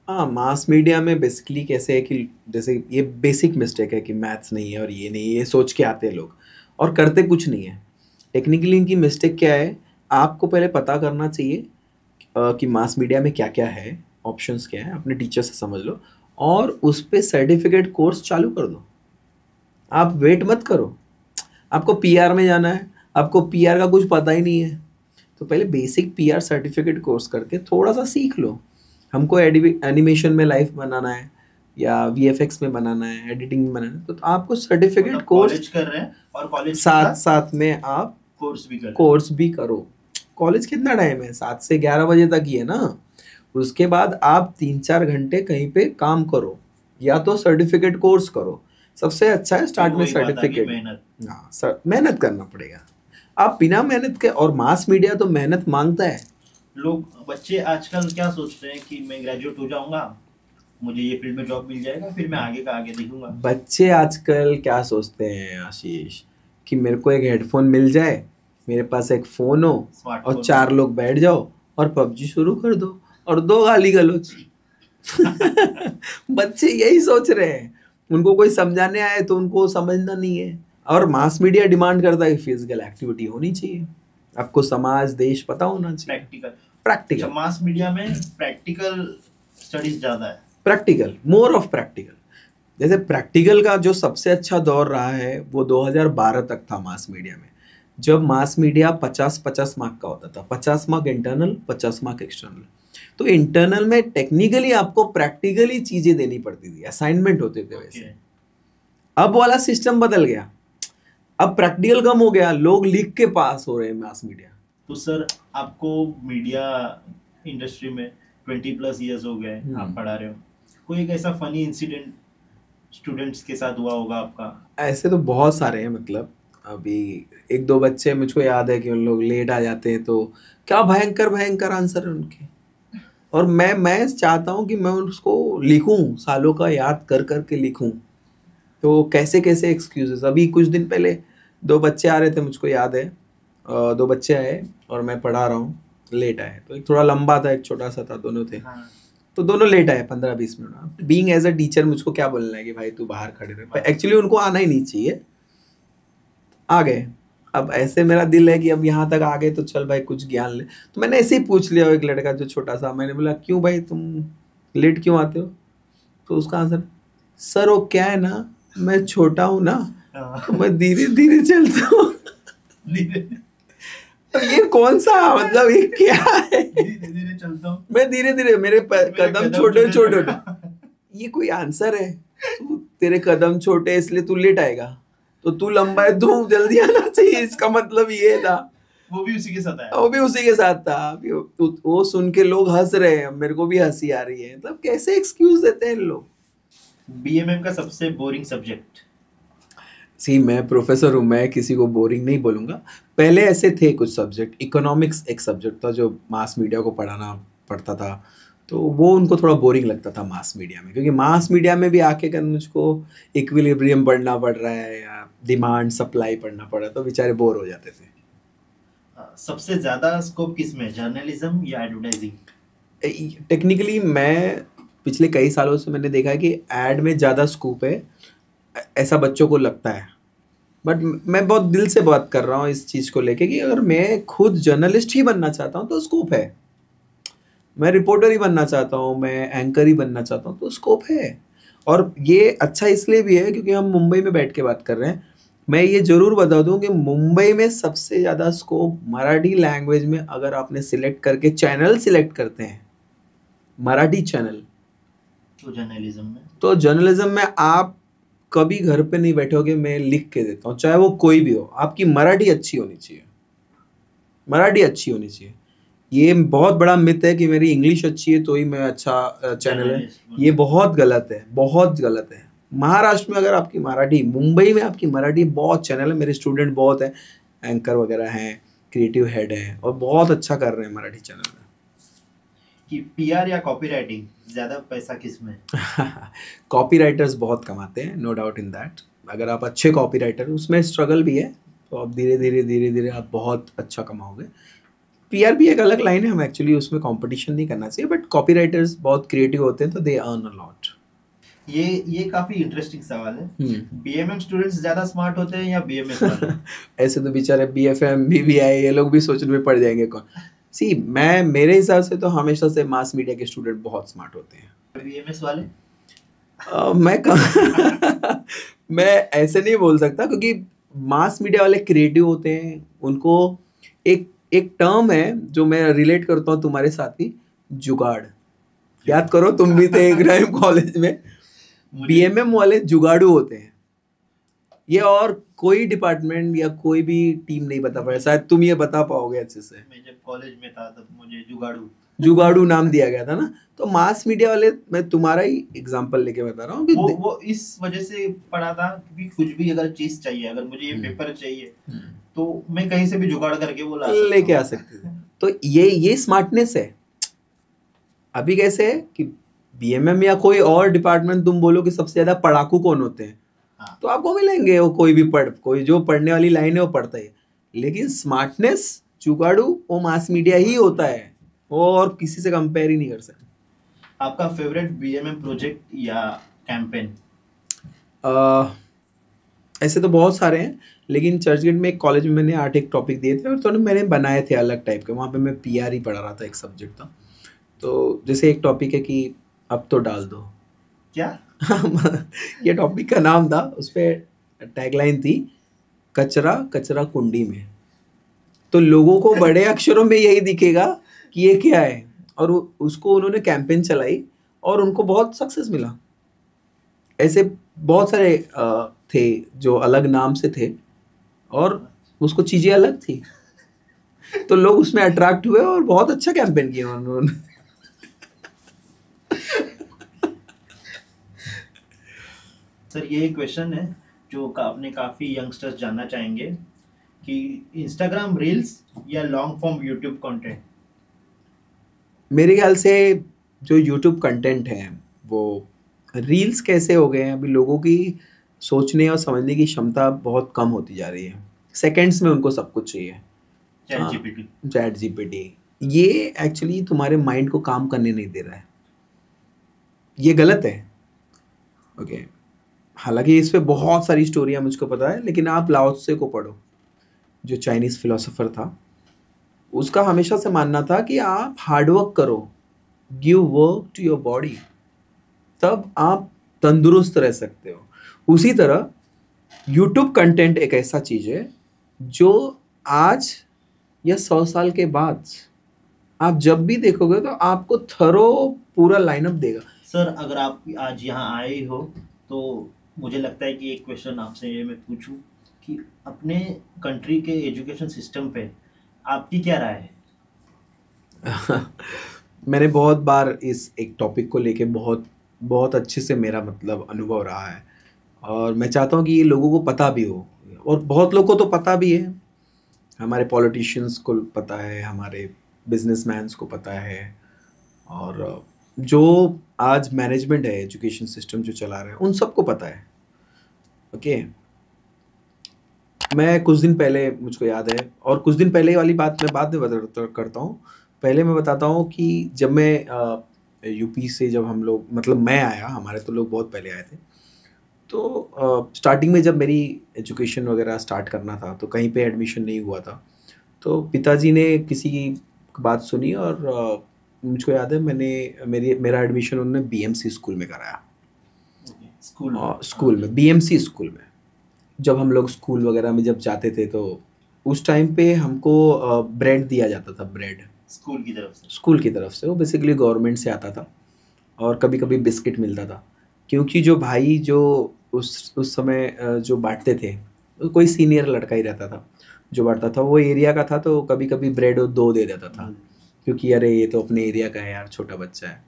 हाँ, मास मीडिया में बेसिकली कैसे है कि जैसे ये बेसिक मिस्टेक है कि मैथ्स नहीं है और ये नहीं, ये सोच के आते हैं लोग और करते कुछ नहीं है। टेक्निकली इनकी मिस्टेक क्या है, आपको पहले पता करना चाहिए कि मास मीडिया में क्या क्या है, ऑप्शंस क्या है, अपने टीचर से समझ लो और उस पर सर्टिफिकेट कोर्स चालू कर दो। आप वेट मत करो, आपको पीआर में जाना है, आपको पीआर का कुछ पता ही नहीं है, तो पहले बेसिक पीआर सर्टिफिकेट कोर्स करके थोड़ा सा सीख लो। हमको एनिमेशन में लाइव बनाना है या वीएफएक्स में बनाना है, एडिटिंग में बनाना है, तो आपको सर्टिफिकेट कोर्स कर रहे हैं और कॉलेज साथ साथ में आप कोर्स भी करो। कॉलेज कितना टाइम है, 7 से 11 बजे तक ही है ना। उसके बाद आप 3-4 घंटे कहीं पे काम करो या तो सर्टिफिकेट कोर्स करो। सबसे अच्छा है स्टार्ट में सर्टिफिकेट। हाँ, मेहनत करना पड़ेगा। आप बिना मेहनत के, और मास मीडिया तो मेहनत मांगता है। लोग बच्चे आजकल क्या सोचते हैं कि मैं ग्रेजुएट हो जाऊंगा, मुझे ये फील्ड में जॉब मिल जाएगा, फिर मैं आगे का आगे देखूंगा। बच्चे आजकल क्या सोचते हैं आशीष, कि मेरे को एक हेडफोन मिल जाए, मेरे पास एक फोन हो और 4 लोग बैठ जाओ और पबजी शुरू कर दो और 2 गाली गलौज। बच्चे यही सोच रहे हैं, उनको कोई समझाने आए तो उनको समझना नहीं है। और मास मीडिया डिमांड करता है फिजिकल एक्टिविटी होनी चाहिए, आपको समाज देश पता होना चाहिए। प्रैक्टिकल मास मीडिया में प्रैक्टिकल स्टडीज ज्यादा है, प्रैक्टिकल, मोर ऑफ प्रैक्टिकल। जैसे प्रैक्टिकल का जो सबसे अच्छा दौर रहा है वो 2012 तक था मास मीडिया में, जब मास मीडिया 50-50 मार्क का होता था, 50 मार्क इंटरनल, 50 मार्क एक्सटर्नल। तो इंटरनल में टेक्निकली आपको प्रैक्टिकली चीजें देनी पड़ती थी, असाइनमेंट होते थे वैसे। अब वाला सिस्टम बदल गया, अब प्रैक्टिकल कम हो गया, लोग लिख के पास हो रहे हैं मास मीडिया। तो सर आपको मीडिया इंडस्ट्री में 20+ ईयर्स हो गए, आप पढ़ा रहे हो, कोई एक ऐसा फनी इंसिडेंट स्टूडेंट्स के साथ हुआ होगा आपका? ऐसे तो बहुत सारे हैं, मतलब अभी 1-2 बच्चे मुझको याद है कि उन लोग लेट आ जाते हैं तो क्या भयंकर भयंकर आंसर है उनके, और मैं चाहता हूँ कि मैं उसको लिखूं, सालों का याद कर कर के लिखूं। तो कैसे कैसे एक्सक्यूजेस। अभी कुछ दिन पहले 2 बच्चे आ रहे थे, मुझको याद है, 2 बच्चे आए और मैं पढ़ा रहा हूँ, लेट आए। तो एक थोड़ा लंबा था, एक छोटा सा था, दोनों थे। हाँ। तो दोनों लेट आए 15-20 minute. Being as a teacher मुझको क्या बोलना है कि भाई तू बाहर खड़े रहे, एक्चुअली उनको आना ही नहीं चाहिए, आ गए। अब ऐसे मेरा दिल है कि अब यहाँ तक आ गए तो चल भाई कुछ ज्ञान ले। तो मैंने ऐसे ही पूछ लिया, एक लड़का जो छोटा सा, मैंने बोला क्यों भाई तुम लेट क्यों आते हो? तो उसका आंसर, सर वो क्या है ना, मैं छोटा हूँ ना, तो मैं धीरे धीरे चलता हूँ। तो ये कौन सा मतलब, ये क्या है? धीरे धीरे चलता हूँ मैं, धीरे धीरे, मेरे कदम छोटे छोटे। ये कोई आंसर है? तेरे कदम छोटे इसलिए तू लेट आएगा, तो तू लंबा है, तू जल्दी आना चाहिए, इसका मतलब ये था। वो भी उसी के साथ आया, वो भी उसी के साथ था। वो सुन के लोग हंस रहे हैं, मेरे को भी हंसी आ रही है। मतलब कैसे एक्सक्यूज देते हैं लोग। बीएमएम का सबसे बोरिंग सब्जेक्ट? सी मैं प्रोफेसर हूँ, मैं किसी को बोरिंग नहीं बोलूँगा। पहले ऐसे थे कुछ सब्जेक्ट, इकोनॉमिक्स एक सब्जेक्ट था जो मास मीडिया को पढ़ाना पड़ता था, तो वो उनको थोड़ा बोरिंग लगता था मास मीडिया में, क्योंकि मास मीडिया में भी आके कर मुझको इक्विलिब्रियम पढ़ना पड़ रहा है या डिमांड सप्लाई पढ़ना पड़ रहा है, तो बेचारे बोर हो जाते थे। सबसे ज्यादा स्कोप किस में, जर्नलिज्म या एडवर्टाइजिंग? टेक्निकली मैं पिछले कई सालों से मैंने देखा है कि एड में ज़्यादा स्कोप है, ऐसा बच्चों को लगता है। बट मैं बहुत दिल से बात कर रहा हूँ इस चीज़ को लेके कि अगर मैं खुद जर्नलिस्ट ही बनना चाहता हूँ तो स्कोप है, मैं रिपोर्टर ही बनना चाहता हूँ, मैं एंकर ही बनना चाहता हूँ तो स्कोप है। और ये अच्छा इसलिए भी है क्योंकि हम मुंबई में बैठ के बात कर रहे हैं। मैं ये जरूर बता दूं कि मुंबई में सबसे ज़्यादा स्कोप मराठी लैंग्वेज में, अगर आपने सिलेक्ट करके चैनल सिलेक्ट करते हैं मराठी चैनल, तो जर्नलिज्म में आप कभी घर पे नहीं बैठोगे। मैं लिख के देता हूँ, चाहे वो कोई भी हो, आपकी मराठी अच्छी होनी चाहिए, मराठी अच्छी होनी चाहिए। ये बहुत बड़ा मिथ है कि मेरी इंग्लिश अच्छी है तो ही मैं अच्छा चैनल है, ये बहुत गलत है, बहुत गलत है। महाराष्ट्र में अगर आपकी मराठी, मुंबई में आपकी मराठी, बहुत चैनल है, मेरे स्टूडेंट बहुत हैं, एंकर वगैरह हैं, क्रिएटिव हेड हैं और बहुत अच्छा कर रहे हैं मराठी चैनल में। कि पीआर या कॉपीराइटिंग, ज्यादा पैसा किस में? कॉपी राइटर्स बहुत कमाते हैं, नो डाउट इन दैट। अगर आप अच्छे कॉपी राइटर, उसमें स्ट्रगल भी है, तो आप धीरे धीरे आप बहुत अच्छा कमाओगे। पीआर भी एक अलग लाइन है, हम एक्चुअली उसमें कंपटीशन नहीं करना चाहिए, बट कॉपी राइटर्स बहुत क्रिएटिव होते हैं तो दे अर्न अ लॉट। ये काफी इंटरेस्टिंग सवाल है। बीएमएम स्टूडेंट्स ज्यादा स्मार्ट होते हैं या बीएमएस वाले? ऐसे तो बेचारे बीएफएम बीबीआई ये लोग भी सोचने में पड़ जाएंगे कौन सी। मैं मेरे हिसाब से तो हमेशा से मास मीडिया के स्टूडेंट बहुत स्मार्ट होते हैं। बीएमएस वाले? मैं ऐसे नहीं बोल सकता, क्योंकि मास मीडिया वाले क्रिएटिव होते हैं, उनको एक एक टर्म है जो मैं रिलेट करता हूँ तुम्हारे साथ ही, जुगाड़। याद करो तुम भी थे इब्राहिम कॉलेज में, बीएमएम वाले जुगाड़ू होते हैं। ये और कोई डिपार्टमेंट या कोई भी टीम नहीं बता पाया, शायद तुम ये बता पाओगे अच्छे से। मैं जब कॉलेज में था तब मुझे जुगाड़ू नाम दिया गया था ना। तो मास मीडिया वाले, मैं तुम्हारा ही एग्जांपल लेके बता रहा हूँ कि वो इस वजह से पढ़ा था कि कुछ भी अगर चीज चाहिए, अगर मुझे ये पेपर चाहिए तो मैं कहीं से भी जुगाड़ करके वो लेके आ सकते थे। तो ये स्मार्टनेस है। अभी कैसे है कि बीएमएम या कोई और डिपार्टमेंट तुम बोलो कि सबसे ज्यादा पढ़ाकू कौन होते हैं, तो आपको मिलेंगे वो कोई भी कोई जो पढ़ने वाली लाइन है वो पढ़ता है। लेकिन स्मार्टनेस जुगाड़ू वो मास मीडिया ही होता है, वो और किसी से कंपेयर ही नहीं कर सकते। आपका फेवरेट बीएमएम प्रोजेक्ट या कैंपेन? ऐसे तो बहुत सारे हैं, लेकिन चर्चगेट में एक कॉलेज में मैंने 8 एक टॉपिक दिए थे और तो मैंने बनाए थे अलग टाइप के। वहाँ पे मैं पीआर ही पढ़ा रहा था, एक सब्जेक्ट था। तो जैसे एक टॉपिक है कि अब तो डाल दो। क्या? ये टॉपिक का नाम था, उस पर टैगलाइन थी कचरा कचरा कुंडी में। तो लोगों को बड़े अक्षरों में यही दिखेगा कि ये क्या है, और उसको उन्होंने कैंपेन चलाई और उनको बहुत सक्सेस मिला। ऐसे बहुत सारे थे जो अलग नाम से थे और उसको चीजें अलग थी, तो लोग उसमें अट्रैक्ट हुए और बहुत अच्छा कैंपेन किया उन्होंने। सर ये क्वेश्चन है जो अपने काफी यंगस्टर्स जानना चाहेंगे कि इंस्टाग्राम रील्स या लॉन्ग फॉर्म यूट्यूब कंटेंट? मेरे ख्याल से जो यूट्यूब कंटेंट है वो, रील्स कैसे हो गए हैं अभी, लोगों की सोचने और समझने की क्षमता बहुत कम होती जा रही है। सेकंड्स में उनको सब कुछ चाहिए। चैट जीपीटी ये एक्चुअली तुम्हारे माइंड को काम करने नहीं दे रहा है, ये गलत है। ओके, हालांकि इस पे बहुत सारी स्टोरियां मुझको पता है, लेकिन आप लाओ त्से को पढ़ो, जो चाइनीज फिलोसोफर था। उसका हमेशा से मानना था कि आप हार्डवर्क करो, give work to your body, तब आप तंदुरुस्त रह सकते हो। उसी तरह यूट्यूब कंटेंट एक ऐसा चीज है जो आज या 100 साल के बाद आप जब भी देखोगे तो आपको थरो पूरा लाइनअप देगा। सर अगर आप आज यहाँ आए हो तो मुझे लगता है कि एक क्वेश्चन आपसे मैं पूछूं कि अपने कंट्री के एजुकेशन सिस्टम पे आपकी क्या राय है? मैंने बहुत बार इस एक टॉपिक को लेके बहुत बहुत अच्छे से मेरा मतलब अनुभव रहा है, और मैं चाहता हूँ कि ये लोगों को पता भी हो, और बहुत लोगों को तो पता भी है, हमारे पॉलिटिशियंस को पता है, हमारे बिजनेसमैन्स को पता है, और जो आज मैनेजमेंट है, एजुकेशन सिस्टम जो चला रहा है, उन सबको पता है। ओके, मैं कुछ दिन पहले, मुझको याद है, और कुछ दिन पहले वाली बात मैं बाद में बता करता हूँ। पहले मैं बताता हूँ कि जब मैं यूपी से, जब हम लोग, मतलब मैं आया, हमारे तो लोग बहुत पहले आए थे, तो स्टार्टिंग में जब मेरी एजुकेशन वगैरह स्टार्ट करना था तो कहीं पे एडमिशन नहीं हुआ था। तो पिताजी ने किसी की बात सुनी, और मुझको याद है, मेरा एडमिशन उन्होंने बीएमसी स्कूल में कराया। स्कूल में, बीएमसी स्कूल में। जब हम लोग स्कूल वगैरह में जब जाते थे तो उस टाइम पे हमको ब्रेड दिया जाता था, ब्रेड स्कूल की तरफ से। वो बेसिकली गवर्नमेंट से आता था, और कभी कभी बिस्किट मिलता था, क्योंकि जो भाई जो उस समय जो बांटते थे, कोई सीनियर लड़का ही रहता था जो बांटता था, वो एरिया का था, तो कभी कभी ब्रेड 2 दे देता था, क्योंकि अरे ये तो अपने एरिया का है यार, छोटा बच्चा है।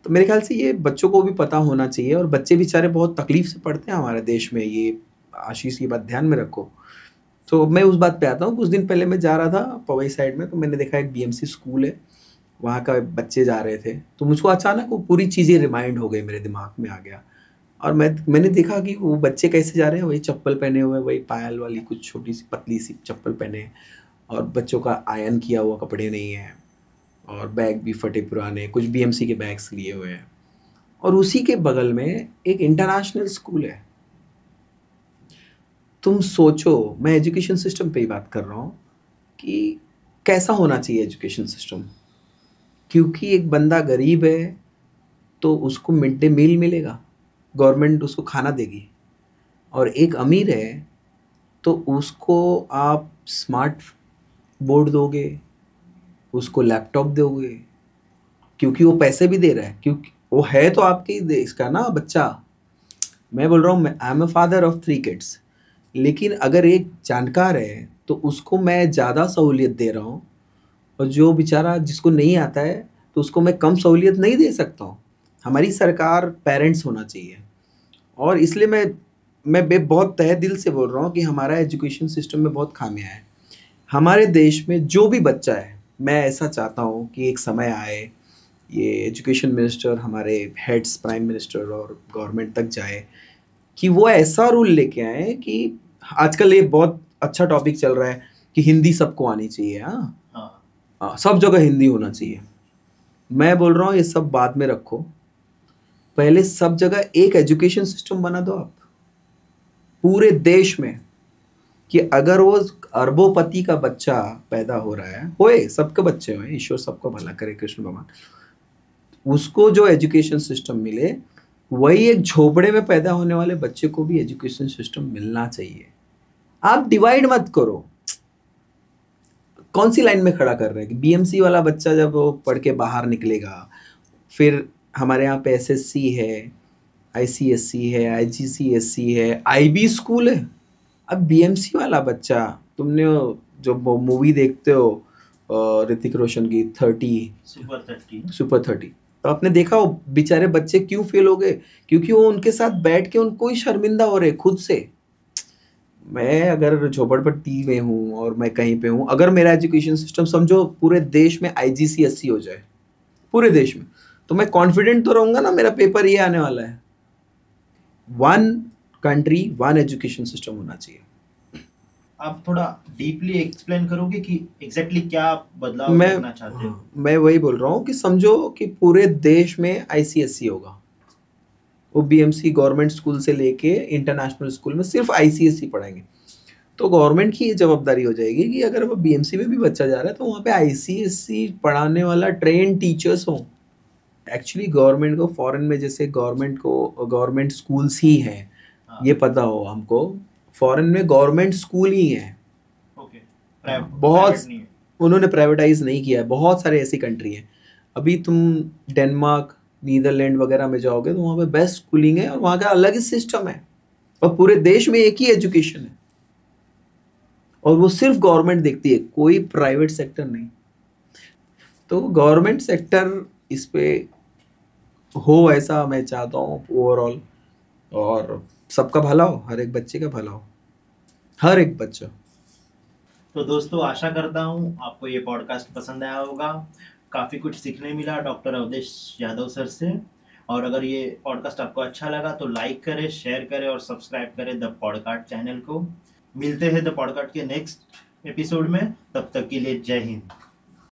तो मेरे ख्याल से ये बच्चों को भी पता होना चाहिए, और बच्चे बेचारे बहुत तकलीफ से पढ़ते हैं हमारे देश में, ये आशीष, ये बात ध्यान में रखो। तो मैं उस बात पे आता हूँ, कुछ दिन पहले मैं जा रहा था पवई साइड में, तो मैंने देखा एक बीएमसी स्कूल है, वहाँ का बच्चे जा रहे थे, तो मुझको अचानक वो पूरी चीज़ें रिमाइंड हो गई, मेरे दिमाग में आ गया। और मैंने देखा कि वो बच्चे कैसे जा रहे हैं, वही चप्पल पहने हुए, वही पायल वाली कुछ छोटी सी पतली सी चप्पल पहने, और बच्चों का आयन किया हुआ कपड़े नहीं है, और बैग भी फटे पुराने, कुछ बीएमसी के बैग्स लिए हुए हैं। और उसी के बगल में एक इंटरनेशनल स्कूल है। तुम सोचो, मैं एजुकेशन सिस्टम पे ही बात कर रहा हूँ कि कैसा होना चाहिए एजुकेशन सिस्टम, क्योंकि एक बंदा गरीब है तो उसको मिड डे मील मिलेगा, गवर्नमेंट उसको खाना देगी, और एक अमीर है तो उसको आप स्मार्ट बोर्ड दोगे, उसको लैपटॉप दोगे, क्योंकि वो पैसे भी दे रहा है, क्योंकि वो है तो आपके ही देश का ना बच्चा। मैं बोल रहा हूँ, I am a father of 3 kids, लेकिन अगर एक जानकार है तो उसको मैं ज़्यादा सहूलियत दे रहा हूँ, और जो बेचारा जिसको नहीं आता है तो उसको मैं कम सहूलियत नहीं दे सकता हूँ। हमारी सरकार पेरेंट्स होना चाहिए, और इसलिए मैं बहुत तहे दिल से बोल रहा हूँ कि हमारा एजुकेशन सिस्टम में बहुत खामियां हैं। हमारे देश में जो भी बच्चा है, मैं ऐसा चाहता हूँ कि एक समय आए, ये एजुकेशन मिनिस्टर, हमारे हेड्स, प्राइम मिनिस्टर और गवर्नमेंट तक जाए, कि वो ऐसा रूल लेके आए कि आजकल ये बहुत अच्छा टॉपिक चल रहा है कि हिंदी सबको आनी चाहिए। सब जगह हिंदी होना चाहिए। मैं बोल रहा हूँ ये सब बाद में रखो, पहले सब जगह एक एजुकेशन सिस्टम बना दो आप पूरे देश में, कि अगर वो अरबोपति का बच्चा पैदा हो रहा है, होए, सबके बच्चे हुए, ईश्वर सबको भला करे, कृष्ण भगवान, उसको जो एजुकेशन सिस्टम मिले, वही एक झोपड़े में पैदा होने वाले बच्चे को भी एजुकेशन सिस्टम मिलना चाहिए। आप डिवाइड मत करो। कौन सी लाइन में खड़ा कर रहे हैं कि बीएमसी वाला बच्चा जब वो पढ़ के बाहर निकलेगा, फिर हमारे यहाँ पे एसएससी है, आईसीएससी है, आईजीसीएससी है, आईबी स्कूल है। अब बीएमसी वाला बच्चा, तुमने जो मूवी देखते हो ऋतिक रोशन की 30 सुपर 30, तो आपने देखा वो बेचारे बच्चे क्यों फेल हो गए? क्योंकि वो उनके साथ बैठ के उनको ही शर्मिंदा हो रहे खुद से। मैं अगर झोपड़पट्टी में हूँ और मैं कहीं पे हूँ, अगर मेरा एजुकेशन सिस्टम समझो पूरे देश में आईजीसीएससी हो जाए, पूरे देश में, तो मैं कॉन्फिडेंट तो रहूंगा ना, मेरा पेपर ये आने वाला है। 1 कंट्री 1 एजुकेशन सिस्टम होना चाहिए। आप थोड़ा डीपली एक्सप्लेन करोगे कि एग्जैक्टली क्या बदलाव करना चाहते हो? मैं वही बोल रहा हूँ कि समझो कि पूरे देश में आईसीएससी होगा, वो बीएमसी गवर्नमेंट स्कूल से लेके इंटरनेशनल स्कूल में सिर्फ आईसीएससी पढ़ाएंगे। तो गवर्नमेंट की ये जवाबदारी हो जाएगी कि अगर वो बीएमसी में भी बच्चा जा रहा है तो वहाँ पे आईसीएससी पढ़ाने वाला ट्रेन टीचर्स हों। एक्चुअली गवर्नमेंट को फॉरेन में जैसे गवर्नमेंट स्कूल्स ही हैं, ये पता हो हमको, फॉरेन में गवर्नमेंट स्कूल ही है। बहुत उन्होंने प्राइवेटाइज नहीं किया है। बहुत सारे ऐसी कंट्री हैं। अभी तुम डेनमार्क, नीदरलैंड वगैरह में जाओगे तो वहाँ पे बेस्ट स्कूलिंग है, और वहाँ का अलग ही सिस्टम है, और पूरे देश में एक ही एजुकेशन है, और वो सिर्फ गवर्नमेंट देखती है, कोई प्राइवेट सेक्टर नहीं। तो गवर्नमेंट सेक्टर इस पे हो, ऐसा मैं चाहता हूँ ओवरऑल, और सबका भला हो, हर एक बच्चे का भला हो, हर एक बच्चा। तो दोस्तों, आशा करता हूँ आपको ये पॉडकास्ट पसंद आया होगा। काफ़ी कुछ सीखने मिला डॉक्टर अवधेश यादव सर से। और अगर ये पॉडकास्ट आपको अच्छा लगा तो लाइक करें, शेयर करें और सब्सक्राइब करें द पॉडकास्ट चैनल को। मिलते हैं द पॉडकास्ट के नेक्स्ट एपिसोड में, तब तक के लिए जय हिंद।